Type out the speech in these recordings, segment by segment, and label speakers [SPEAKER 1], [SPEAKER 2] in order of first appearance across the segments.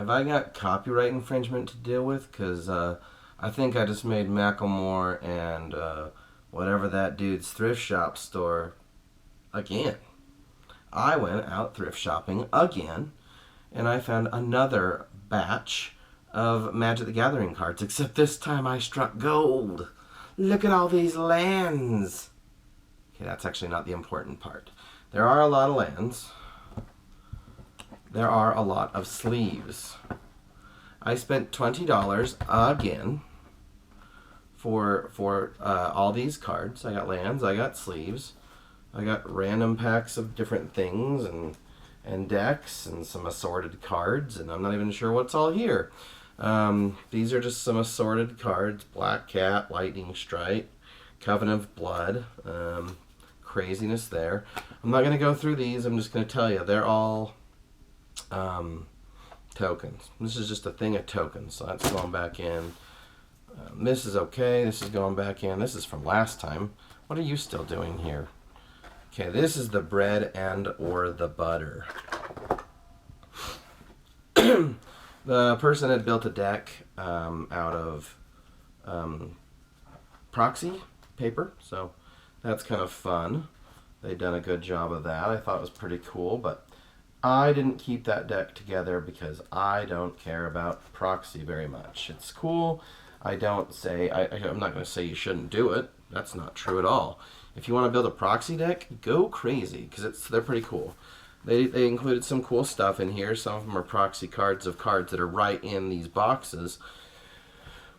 [SPEAKER 1] Have I got copyright infringement to deal with? Because I think I just made Macklemore and whatever that dude's thrift shop store again. I went out thrift shopping again, and I found another batch of Magic the Gathering cards, except this time I struck gold. Look at all these lands. Okay, that's actually not the important part. There are a lot of lands. There are a lot of sleeves. I spent $20 again for all these cards. I got lands, I got sleeves, I got random packs of different things and decks and some assorted cards, and I'm not even sure what's all here. These are just some assorted cards. Black Cat, Lightning Strike, Covenant of Blood, craziness there. I'm not going to go through these. I'm just going to tell you they're all tokens. This is just a thing of tokens, so that's going back in. This is okay. This is going back in. This is from last time. What are you still doing here? Okay, this is the bread and or the butter. The person had built a deck out of proxy paper, so that's kind of fun. They'd done a good job of that. I thought it was pretty cool, but I didn't keep that deck together because I don't care about proxy very much. It's cool. I don't say, I'm not going to say you shouldn't do it. That's not true at all. If you want to build a proxy deck, go crazy, because they're pretty cool. They included some cool stuff in here. Some of them are proxy cards of cards that are right in these boxes.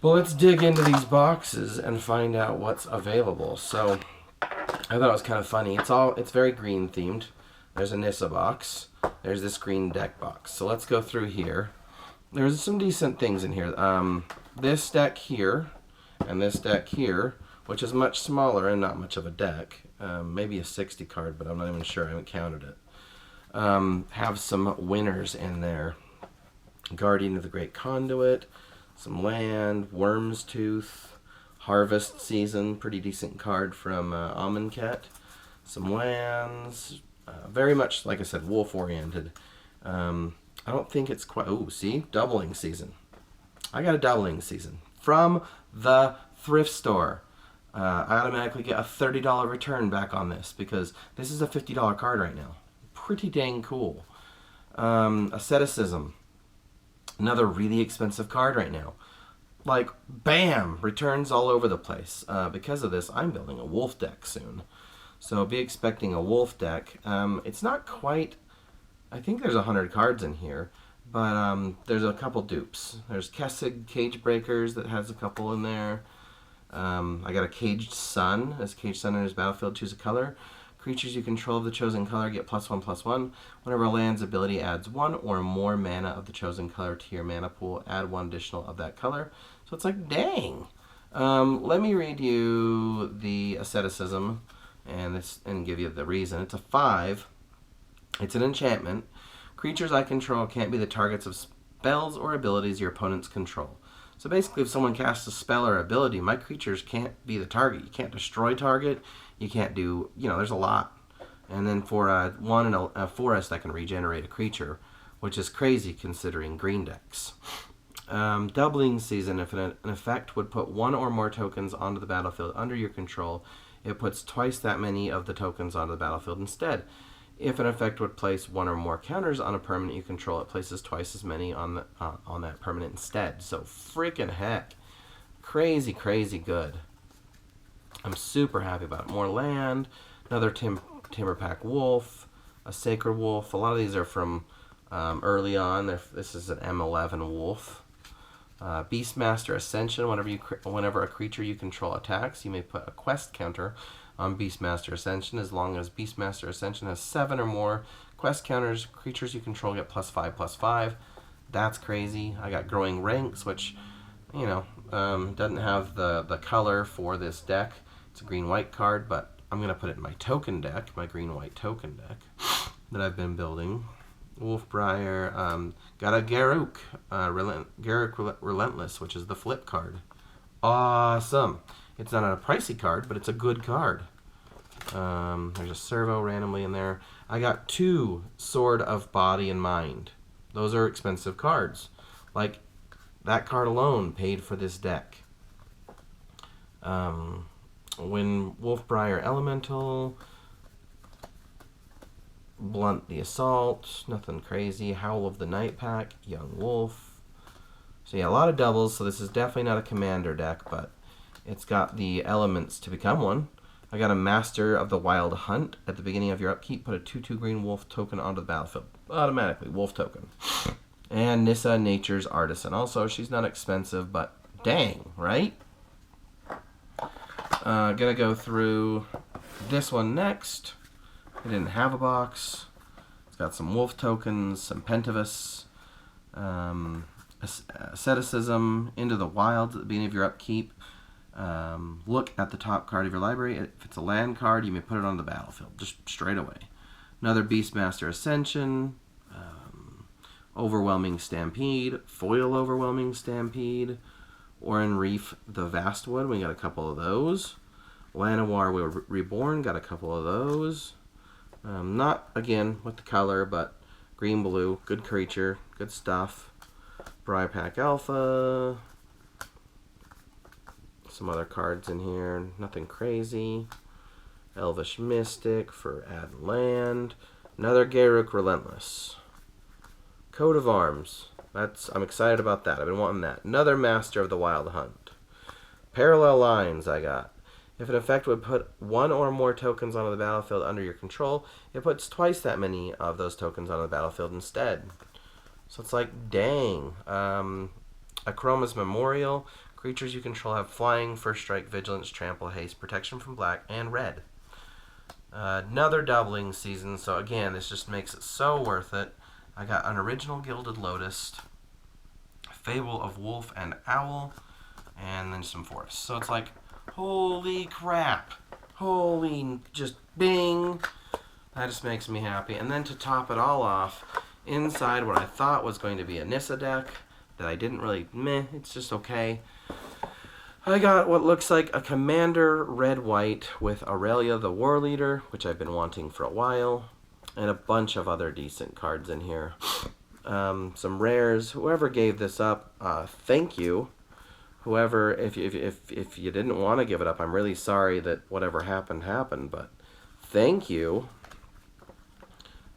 [SPEAKER 1] Well, let's dig into these boxes and find out what's available. So I thought it was kind of funny. It's very green themed. There's a Nissa box. There's this green deck box. So let's go through here. There's some decent things in here. This deck here and this deck here, which is much smaller and not much of a deck. Maybe a 60 card, but I'm not even sure. I haven't counted it. Have some winners in there. Guardian of the Great Conduit, some land, Worm's Tooth, Harvest Season, pretty decent card from Amonkhet, some lands, very much, like I said, wolf-oriented. I don't think it's quite, oh, see, Doubling Season. I got a Doubling Season from the thrift store. I automatically get a $30 return back on this because this is a $50 card right now. Pretty dang cool. Asceticism. Another really expensive card right now. Like, bam! Returns all over the place. Because of this, I'm building a wolf deck soon. So be expecting a wolf deck. It's not quite... I think there's 100 cards in here. But there's a couple dupes. There's Kessig Cage Breakers that has a couple in there. I got a Caged Sun. As Caged Sun enters battlefield, choose a color. Creatures you control of the chosen color get +1/+1. Whenever a land's ability adds one or more mana of the chosen color to your mana pool, add one additional of that color. So it's like, dang. Let me read you the asceticism and give you the reason. It's a 5. It's an enchantment. Creatures I control can't be the targets of spells or abilities your opponents control. So basically, if someone casts a spell or ability, my creatures can't be the target. You can't destroy target. You can't do, there's a lot. And then for one in a forest, I can regenerate a creature, which is crazy considering green decks. Doubling Season, if an effect would put one or more tokens onto the battlefield under your control, it puts twice that many of the tokens onto the battlefield instead. If an effect would place one or more counters on a permanent you control, it places twice as many on that permanent instead. So freaking heck. Crazy, crazy good. I'm super happy about it. More land, another Timber Pack Wolf, a Sacred Wolf. A lot of these are from early on. This is an M11 Wolf. Beastmaster Ascension. Whenever a creature you control attacks, you may put a quest counter on Beastmaster Ascension. As long as Beastmaster Ascension has 7 or more quest counters, creatures you control get +5/+5. That's crazy. I got Growing Ranks, which, doesn't have the color for this deck. It's a green-white card, but I'm going to put it in my token deck, my green-white token deck that I've been building. Wolfbriar. Got a Garruk. Garruk Relentless, which is the flip card. Awesome. It's not a pricey card, but it's a good card. There's a servo randomly in there. I got 2 Sword of Body and Mind. Those are expensive cards. Like, that card alone paid for this deck. When Wolfbriar Elemental, Blunt the Assault, nothing crazy. Howl of the Night Pack, Young Wolf. So yeah, a lot of doubles, so this is definitely not a commander deck, but it's got the elements to become one. I got a Master of the Wild Hunt. At the beginning of your upkeep, put a 2/2 green wolf token onto the battlefield. Automatically, wolf token. And Nissa, Nature's Artisan. Also, she's not expensive, but dang, right? Gonna go through this one next. I didn't have a box. It's got some wolf tokens, some Pentavus, Asceticism, Into the Wilds at the beginning of your upkeep. Look at the top card of your library. If it's a land card, you may put it on the battlefield, just straight away. Another Beastmaster Ascension, Overwhelming Stampede, Foil Overwhelming Stampede, Oran Reef the Vastwood, we got a couple of those. Llanowar Reborn, got a couple of those. Not, again, with the color, but green-blue, good creature, good stuff. Pack Alpha, some other cards in here, nothing crazy. Elvish Mystic for add land. Another Garruk Relentless. Coat of Arms. I'm excited about that. I've been wanting that. Another Master of the Wild Hunt. Parallel Lines I got. If an effect would put one or more tokens onto the battlefield under your control, it puts twice that many of those tokens onto the battlefield instead. So it's like, dang. Akroma's Memorial. Creatures you control have flying, first strike, vigilance, trample, haste, protection from black, and red. Another doubling season, so again, this just makes it so worth it. I got an original Gilded Lotus, Fable of Wolf and Owl, and then some forests. So it's like, holy crap. Holy, just bing. That just makes me happy. And then to top it all off, inside what I thought was going to be a Nissa deck that I didn't really, it's just okay. I got what looks like a Commander Red-White with Aurelia the War Leader, which I've been wanting for a while, and a bunch of other decent cards in here. Some rares. Whoever gave this up, thank you. Whoever, if you didn't want to give it up, I'm really sorry that whatever happened, but thank you.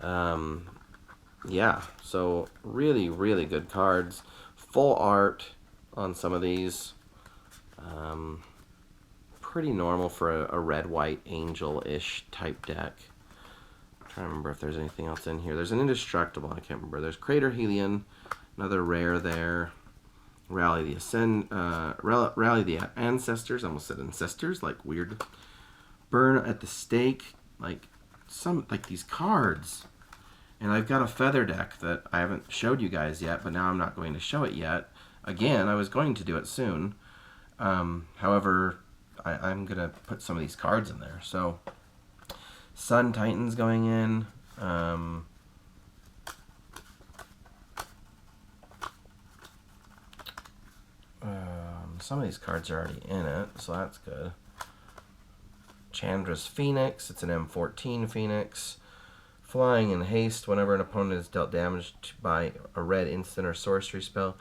[SPEAKER 1] Yeah, so really, really good cards. Full art on some of these. Pretty normal for a red-white angel-ish type deck. I'm trying to remember if there's anything else in here. There's an indestructible, I can't remember. There's Crater Helion, another rare there. Rally the Ancestors. I almost said Ancestors, like weird. Burn at the Stake, like these cards. And I've got a feather deck that I haven't showed you guys yet, but now I'm not going to show it yet. Again, I was going to do it soon. However, I'm going to put some of these cards in there. So, Sun Titans going in. Some of these cards are already in it, so that's good. Chandra's Phoenix. It's an M14 Phoenix. Flying in haste. Whenever an opponent is dealt damage by a red instant or sorcery spell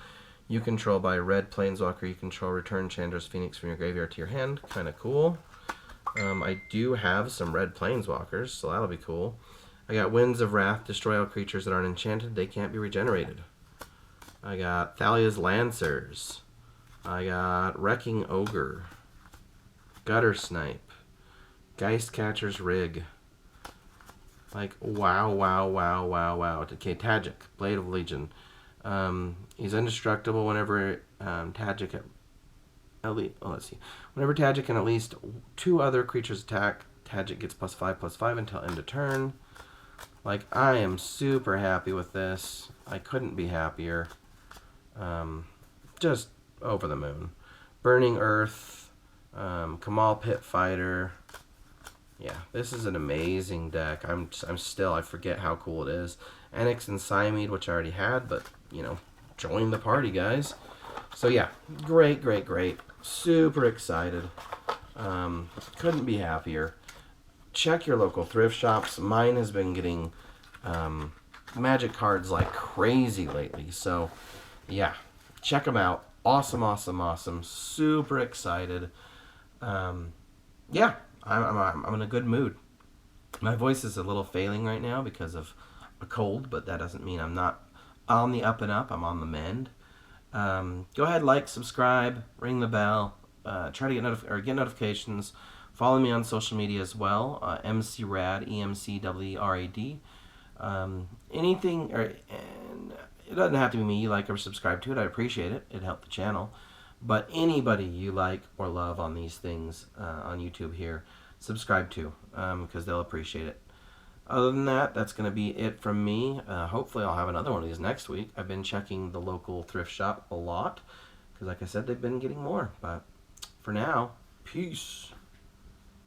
[SPEAKER 1] you control by a red planeswalker you control, return Chandra's Phoenix from your graveyard to your hand. Kind of cool. I do have some red planeswalkers, so that'll be cool. I got Winds of Wrath. Destroy all creatures that aren't enchanted. They can't be regenerated. I got Thalia's Lancers. I got Wrecking Ogre. Gutter Snipe. Geistcatcher's Rig. Like, wow. Okay, Tajik, Blade of Legion. He's indestructible whenever Tajik let's see. Whenever Tajik and at least two other creatures attack, Tajik gets +5/+5 until end of turn. Like, I am super happy with this. I couldn't be happier. Just over the moon. Burning Earth. Kamal Pit Fighter. Yeah, this is an amazing deck. I forget how cool it is. Annex and Siamede, which I already had, but, join the party, guys. So yeah, great. Super excited. Couldn't be happier. Check your local thrift shops. Mine has been getting Magic cards like crazy lately. So, yeah, check them out. Awesome, awesome, awesome. Super excited. Yeah, I'm in a good mood. My voice is a little failing right now because of a cold, but that doesn't mean I'm not on the up and up. I'm on the mend. Go ahead, like, subscribe, ring the bell, try to get notifications. Follow me on social media as well. MCRad, EmceeRad. Anything, and it doesn't have to be me. You like or subscribe to it. I appreciate it. It helped the channel. But anybody you like or love on these things on YouTube here, subscribe to, because they'll appreciate it. Other than that, that's going to be it from me. Hopefully I'll have another one of these next week. I've been checking the local thrift shop a lot because, like I said, they've been getting more. But for now, peace.